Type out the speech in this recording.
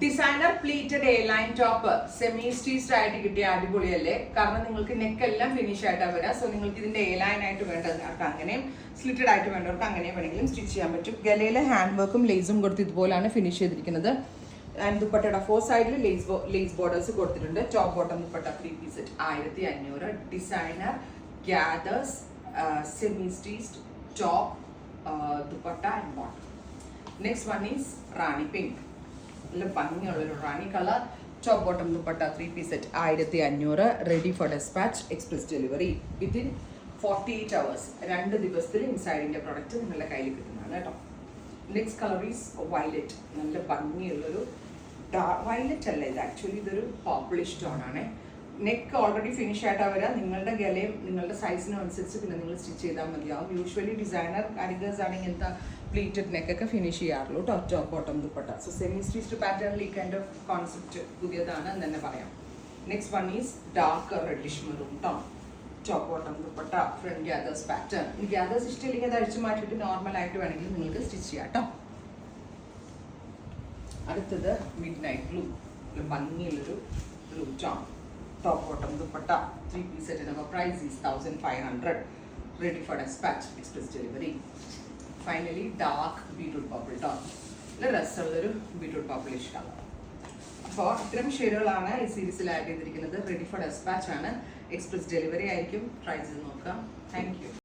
Designer pleated A line top semi stitched ആയിട്ട് കിട്ടിയ അടിപൊളിയല്ലേ. കാരണം നിങ്ങൾക്ക് നെക്ക് എല്ലാം ഫിനിഷ് ആയിട്ടാണ് വരിക. സോ നിങ്ങൾക്ക് ഇതിന്റെ എ ലൈൻ ആയിട്ട് വേണ്ടവർക്ക് അങ്ങനെയും സ്ലിറ്റഡ് ആയിട്ട് വേണ്ടവർക്ക് അങ്ങനെയും വേണമെങ്കിലും സ്റ്റിച്ച് ചെയ്യാൻ പറ്റും. ഗലയിലെ ഹാൻഡ് വർക്കും ലേസും കൊടുത്ത് ഇതുപോലാണ് ഫിനിഷ് ചെയ്തിരിക്കുന്നത്. ആൻഡ് ദുപ്പട്ടയുടെ 4 സൈഡിൽ ലേസ് ബോർഡേഴ്സ് കൊടുത്തിട്ടുണ്ട്. Top bottom dupatta 3 piece set 1500. Designer gathers semi stitched top dupatta and bottom. Next one is Rani pink. നല്ല ഭംഗിയുള്ളൊരു Rani colour top bottom dupatta 3 piece set 1500. Ready for despatch express delivery within 48 hours. 2 ദിവസത്തിൽ ഇൻസൈഡിൻ്റെ product നിങ്ങളുടെ കയ്യിൽ കിട്ടുന്നതാണ് കേട്ടോ. Next colour is violet. നല്ല ഭംഗിയുള്ളൊരു violet അല്ല, ഇത് ആക്ച്വലി ഇതൊരു പോപ്പിളിഷ് ടോൺ ആണ്. നെക്ക് ഓൾറെഡി ഫിനിഷ് ആയിട്ടാണ് വരിക. നിങ്ങളുടെ ഗലയും നിങ്ങളുടെ സൈസിനും അനുസരിച്ച് പിന്നെ നിങ്ങൾ സ്റ്റിച്ച് ചെയ്താൽ മതിയാവും. യൂഷ്വലി ഡിസൈനർ കാരിഗേഴ്സ് ആണ് ഇങ്ങനത്തെ പ്ലീറ്റഡ് നെക്കൊക്കെ ഫിനിഷ് ചെയ്യാറുള്ളൂ കേട്ടോ. Top bottom dupatta. So semi stitched പാറ്റേണിൽ ഈ കൈൻഡ് ഓഫ് കോൺസെപ്റ്റ് പുതിയതാണ് എന്ന് തന്നെ പറയാം. Next one is dark reddish maroon tone top bottom dupatta front gathers pattern. ഈ ഗ്യാദേഴ്സ് ഇഷ്ടമില്ലെങ്കിൽ അത് അഴിച്ചു മാറ്റിയിട്ട് നോർമൽ ആയിട്ട് വേണമെങ്കിൽ നിങ്ങൾക്ക് സ്റ്റിച്ച് ചെയ്യാം കേട്ടോ. അടുത്തത് മിഡ് നൈറ്റ് ബ്ലൂ. ഒരു ഭംഗിയുള്ളൊരു blue tone top bottom dupatta 3 piece set. അപ്പോൾ price is 1500. Ready for despatch express delivery. Finally dark beetroot purple tone. നല്ല രസമുള്ളൊരു ബീട്രൂട്ട് പർപ്പിളിഷ് കളർ. അപ്പോൾ ഇത്തരം ഷെയ്ഡുകളാണ് ഈ സീരീസിൽ ആഡ് ചെയ്തിരിക്കുന്നത്. റെഡി ഫോർ ഡെസ്പാച്ച് ആണ്. എക്സ്പ്രസ് ഡെലിവറി ആയിരിക്കും. ട്രൈ ചെയ്ത് നോക്കാം. Thank you.